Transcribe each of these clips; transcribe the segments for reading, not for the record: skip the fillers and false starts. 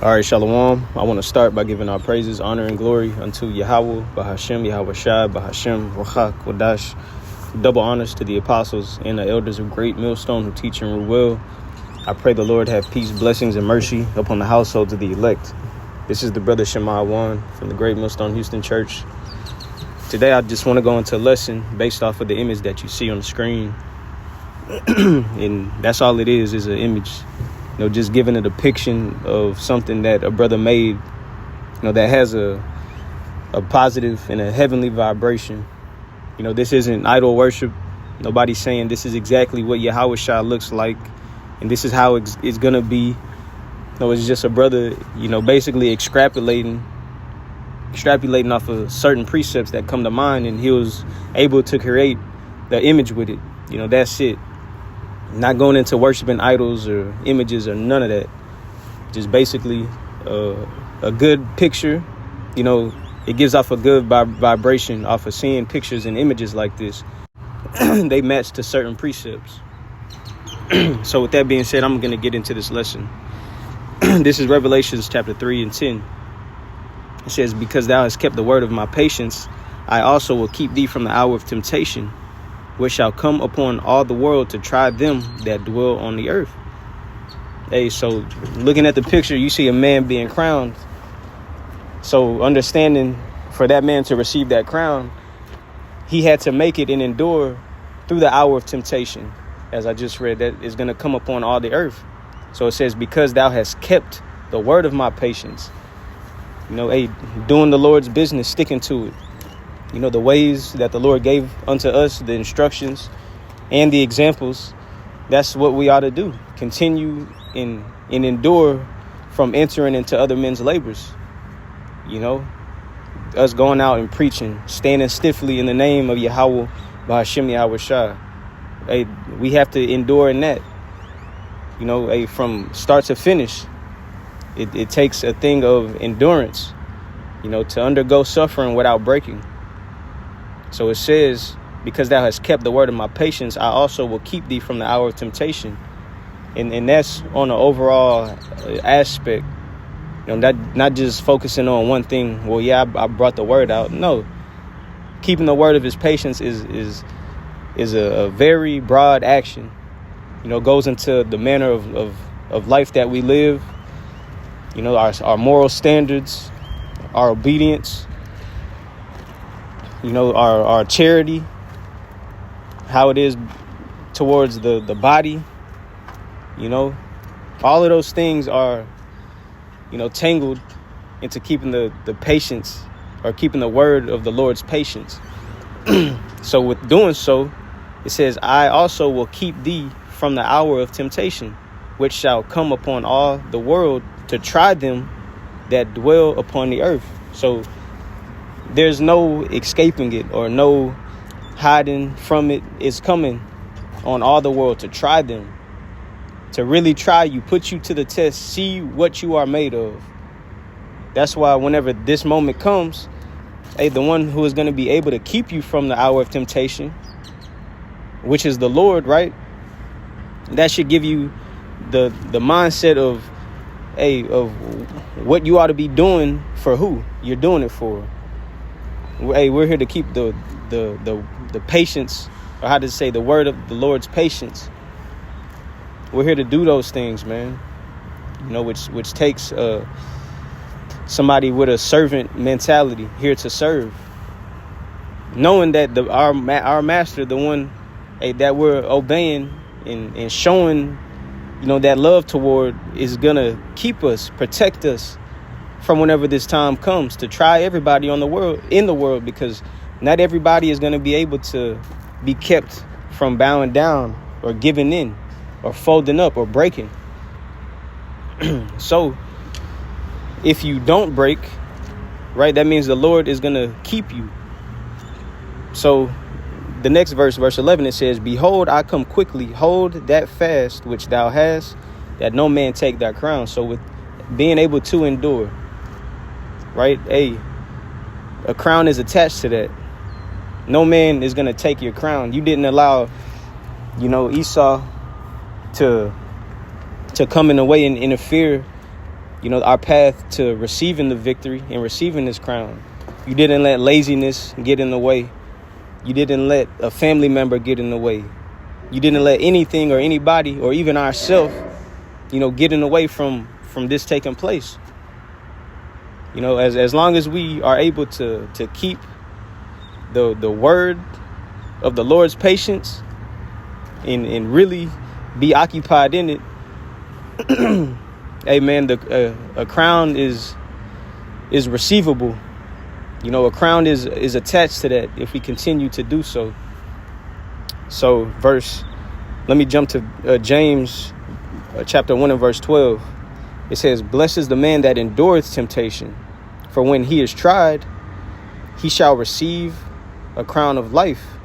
All right, Shalom. I want to start by giving our praises, honor, and glory unto Yahweh, Bahashem, Yahweh Shai, Bahashem, Ruach, Kodash. Double honors to the apostles and the elders of Great Millstone who teach and rule well. I pray the Lord have peace, blessings, and mercy upon the households of the elect. This is the brother Shema Wan from the Great Millstone Houston Church. Today, I just want to go into a lesson based off of the image that you see on the screen. And that's all it is an image. Just giving a depiction of something that a brother made, that has a positive and a heavenly vibration. This isn't idol worship. Nobody's saying this is exactly what Yahweh Shai looks like, and this is how it's going to be. No, it's just a brother, basically extrapolating off of certain precepts that come to mind, and he was able to create the image with it. That's it. Not going into worshiping idols or images or none of that. Just basically a good picture. It gives off a good vibration off of seeing pictures and images like this. They match to certain precepts. So with that being said, I'm going to get into this lesson. This is Revelations chapter 3 and 10. It says, "Because thou hast kept the word of my patience, I also will keep thee from the hour of temptation, which shall come upon all the world to try them that dwell on the earth." Hey, so looking at the picture, you see a man being crowned. So understanding for that man to receive that crown, he had to make it and endure through the hour of temptation. As I just read, that is going to come upon all the earth. So it says, because thou hast kept the word of my patience. Doing the Lord's business, sticking to it. The ways that the Lord gave unto us, the instructions and the examples, that's what we ought to do. Continue and endure from entering into other men's labors. Us going out and preaching, standing stiffly in the name of Yahweh, Bahashem, Yahweh Shai. Hey, we have to endure in that. From start to finish, it takes a thing of endurance, to undergo suffering without breaking. So it says, because thou hast kept the word of my patience, I also will keep thee from the hour of temptation. And that's on an overall aspect, not just focusing on one thing. Well, yeah, I brought the word out. No, keeping the word of his patience is a very broad action, goes into the manner of life that we live, our moral standards, our obedience, our charity, how it is towards the body, all of those things are, tangled into keeping the patience, or keeping the word of the Lord's patience. So with doing so, it says, I also will keep thee from the hour of temptation, which shall come upon all the world to try them that dwell upon the earth. So there's no escaping it or no hiding from it. It's coming on all the world to try them, to really try you, put you to the test, see what you are made of. That's why whenever this moment comes, the one who is going to be able to keep you from the hour of temptation, which is the Lord, right? That should give you the mindset of what you ought to be doing for who you're doing it for. We're here to keep the patience, or how to say, the word of the Lord's patience. We're here to do those things, man. Which takes somebody with a servant mentality, here to serve, knowing that our master, the one that we're obeying and showing, that love toward, is gonna keep us, protect us from whenever this time comes to try everybody in the world, because not everybody is going to be able to be kept from bowing down or giving in or folding up or breaking. So if you don't break, right, that means the Lord is going to keep you. So the next verse 11, it says, behold, I come quickly, hold that fast which thou hast, that no man take thy crown. So with being able to endure, right? A crown is attached to that. No man is going to take your crown. You didn't allow, Esau to come in a way and interfere our path to receiving the victory and receiving this crown. You didn't let laziness get in the way. You didn't let a family member get in the way. You didn't let anything or anybody or even ourselves, get in the way from this taking place. As long as we are able to keep the word of the Lord's patience and really be occupied in it, amen, a crown is receivable. A crown is attached to that if we continue to do so. So let me jump to James chapter 1 and verse 12. It says, "Blessed is the man that endureth temptation, for when he is tried, he shall receive a crown of life,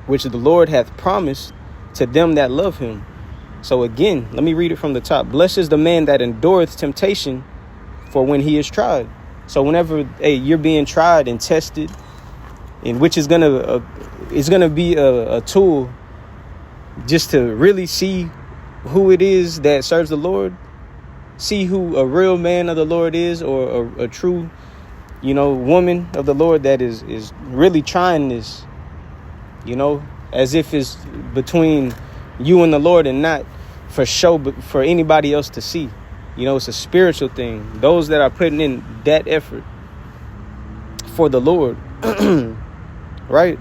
which the Lord hath promised to them that love him." So again, let me read it from the top. "Blessed is the man that endureth temptation, for when he is tried." So whenever you're being tried and tested, and which is gonna be a tool just to really see who it is that serves the Lord, see who a real man of the Lord is, or a true, woman of the Lord that is really trying this, as if it's between you and the Lord and not for show, but for anybody else to see. It's a spiritual thing. Those that are putting in that effort for the Lord, right?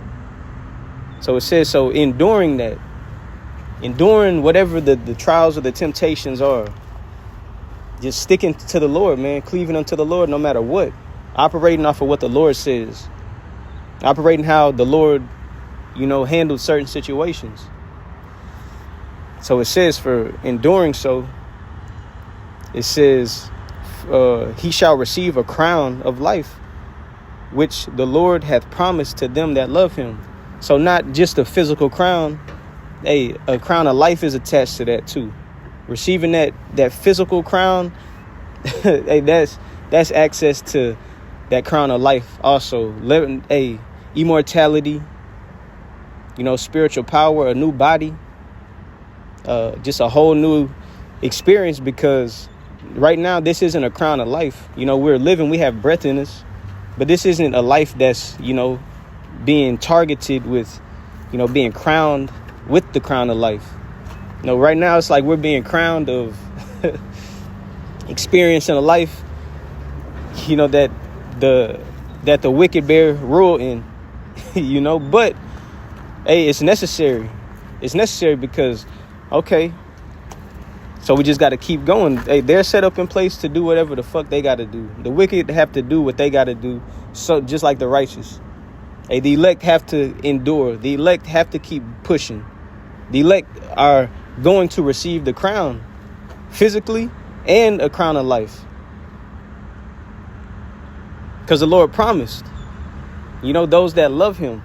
So it says, so enduring whatever the trials or the temptations are, just sticking to the Lord, man, cleaving unto the Lord no matter what, operating off of what the Lord says, operating how the Lord, handled certain situations. So it says for enduring so, it says, he shall receive a crown of life, which the Lord hath promised to them that love him. So not just a physical crown, a crown of life is attached to that too. Receiving that physical crown, that's access to that crown of life also. Living immortality, spiritual power, a new body, just a whole new experience, because right now this isn't a crown of life. We're living, we have breath in us, but this isn't a life that's, being targeted with, being crowned with the crown of life. Right now it's like we're being crowned of experiencing a life, that the wicked bear rule in, but hey, it's necessary. It's necessary because, okay, so we just got to keep going. Hey, they're set up in place to do whatever the fuck they got to do. The wicked have to do what they got to do. So just like the righteous. Hey, the elect have to endure. The elect have to keep pushing. The elect are going to receive the crown physically and a crown of life. Because the Lord promised, those that love him.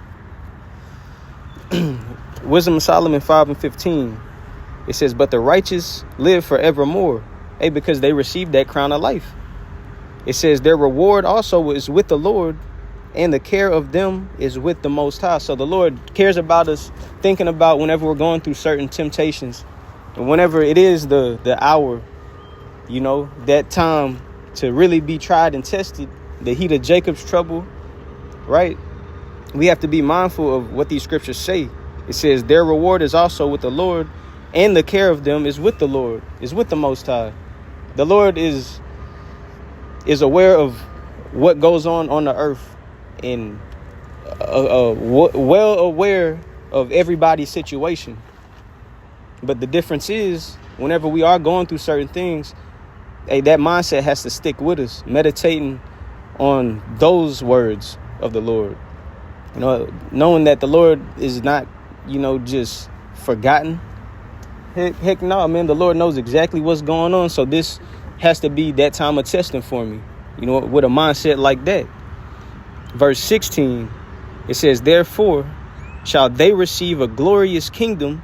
Wisdom of Solomon 5:15. It says, "But the righteous live forevermore." Hey, because they received that crown of life. It says, "Their reward also is with the Lord, and the care of them is with the Most High." So the Lord cares about us, thinking about whenever we're going through certain temptations, and whenever it is the hour, that time to really be tried and tested, the heat of Jacob's trouble, right? We have to be mindful of what these scriptures say. It says, "Their reward is also with the Lord, and the care of them is with the Lord," is with the Most High. The Lord is aware of what goes on the earth, and well aware of everybody's situation. But the difference is, whenever we are going through certain things, that mindset has to stick with us, meditating on those words of the Lord. Knowing that the Lord is not, just forgotten. Heck no, man. The Lord knows exactly what's going on. So this has to be that time of testing for me, with a mindset like that. Verse 16, it says, "Therefore shall they receive a glorious kingdom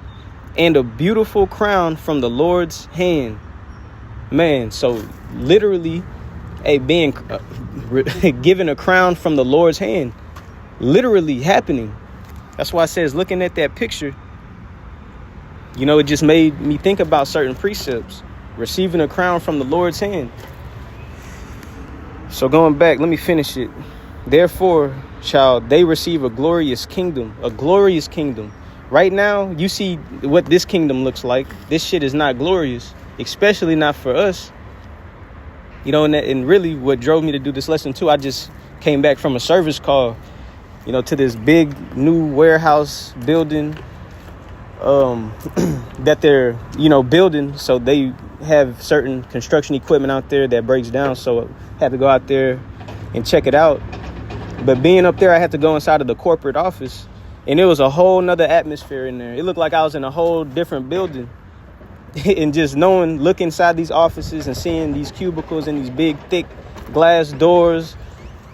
and a beautiful crown from the Lord's hand." Man, so literally, being given a crown from the Lord's hand, literally happening. That's why it says, looking at that picture, it just made me think about certain precepts. Receiving a crown from the Lord's hand. So going back, let me finish it. Therefore shall they receive a glorious kingdom, a glorious kingdom. Right now, you see what this kingdom looks like. This shit is not glorious, especially not for us. You know, and really what drove me to do this lesson too, I just came back from a service call, you know, to this big new warehouse building that they're, you know, building. So they have certain construction equipment out there that breaks down. So I had to go out there and check it out. But being up there, I had to go inside of the corporate office, and it was a whole nother atmosphere in there. It looked like I was in a whole different building. And just knowing, look inside these offices and seeing these cubicles and these big, thick glass doors,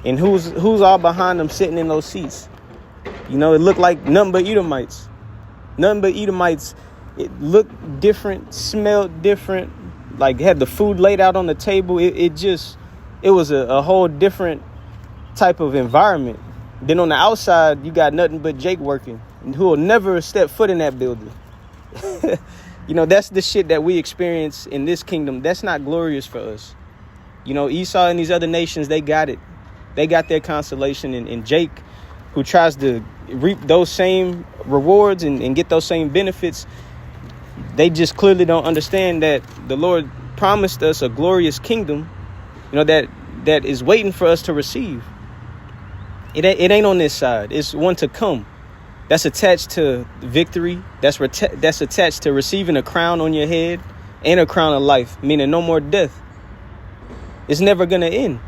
and who's all behind them sitting in those seats. You know, it looked like nothing but Edomites. Nothing but Edomites. It looked different, smelled different, like had the food laid out on the table. It was a whole different type of environment. Then on the outside, you got nothing but Jake working, who will never step foot in that building. You know, that's the shit that we experience in this kingdom. That's not glorious for us. You know, Esau and these other nations, they got it. They got their consolation. And Jake, who tries to reap those same rewards and get those same benefits, they just clearly don't understand that the Lord promised us a glorious kingdom, you know, that is waiting for us to receive. It ain't on this side. It's one to come. That's attached to victory. That's attached to receiving a crown on your head and a crown of life, meaning no more death. It's never going to end.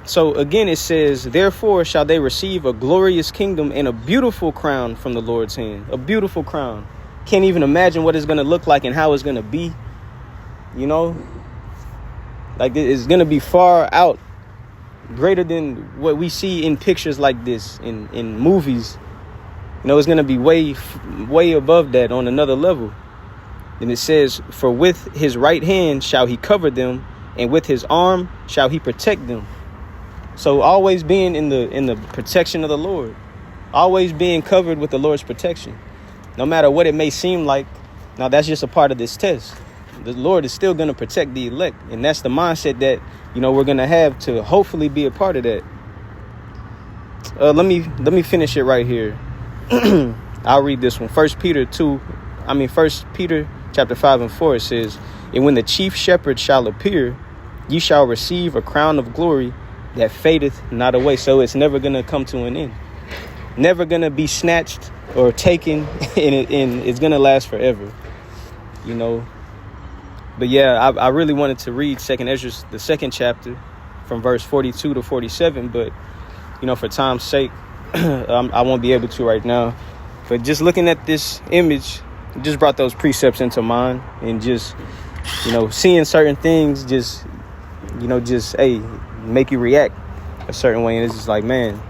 So again, it says, therefore shall they receive a glorious kingdom and a beautiful crown from the Lord's hand. A beautiful crown. Can't even imagine what it's going to look like and how it's going to be. You know, like it's going to be far out, greater than what we see in pictures like this, in movies. You know, it's going to be way above that, on another level. And it says, for with his right hand shall he cover them, and with his arm shall he protect them. So always being in the protection of the Lord, always being covered with the Lord's protection, no matter what it may seem like. Now, that's just a part of this test. The Lord is still going to protect the elect. And that's the mindset that, you know, we're going to have to hopefully be a part of that. Let me finish it right here. I'll read this one. 1 Peter chapter 5 and 4, it says, and when the chief shepherd shall appear, ye shall receive a crown of glory that fadeth not away. So it's never going to come to an end. Never going to be snatched or taken, and it's going to last forever. You know. But yeah, I really wanted to read 2nd Ezra, the 2nd chapter, from verse 42 to 47. But, you know, for time's sake, I won't be able to right now. But just looking at this image, it just brought those precepts into mind. And just, you know, seeing certain things just, you know, hey, make you react a certain way. And it's just like, man,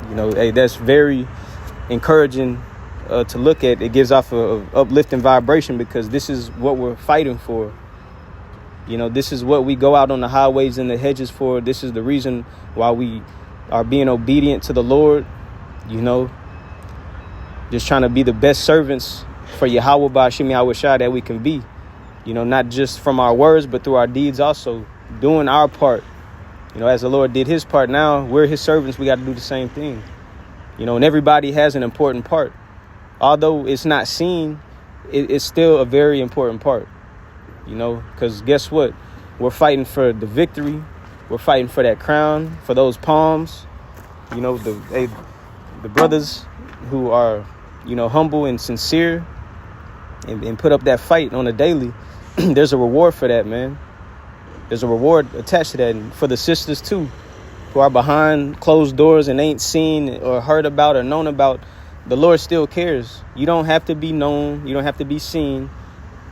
you know, hey, that's very encouraging to look at. It gives off a uplifting vibration, because this is what we're fighting for. You know, this is what we go out on the highways and the hedges for. This is the reason why we are being obedient to the Lord. You know, just trying to be the best servants for Yahweh Ba'ashim Yahweh Shai that we can be. You know, not just from our words, but through our deeds also, doing our part. You know, as the Lord did his part, now we're his servants. We got to do the same thing. You know, and everybody has an important part. Although it's not seen, it's still a very important part. You know, because guess what? We're fighting for the victory. We're fighting for that crown, for those palms. You know, the brothers who are, you know, humble and sincere and put up that fight on a daily. There's a reward for that, man. There's a reward attached to that. And for the sisters, too, who are behind closed doors and ain't seen or heard about or known about, the Lord still cares. You don't have to be known. You don't have to be seen.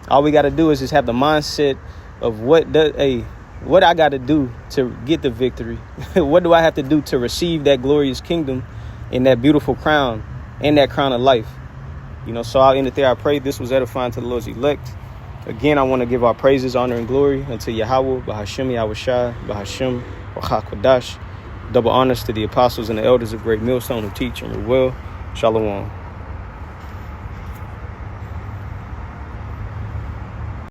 All we got to do is just have the mindset of what I got to do to get the victory. What do I have to do to receive that glorious kingdom and that beautiful crown and that crown of life? You know, so I'll end it there. I pray this was edifying to the Lord's elect. Again, I want to give our praises, honor, and glory unto Yahweh, Ba'ashim Yahweh Shai, Ba'ashim Ruach HaKodesh. Double honors to the apostles and the elders of Great Millstone who teach and rule well. Shalom.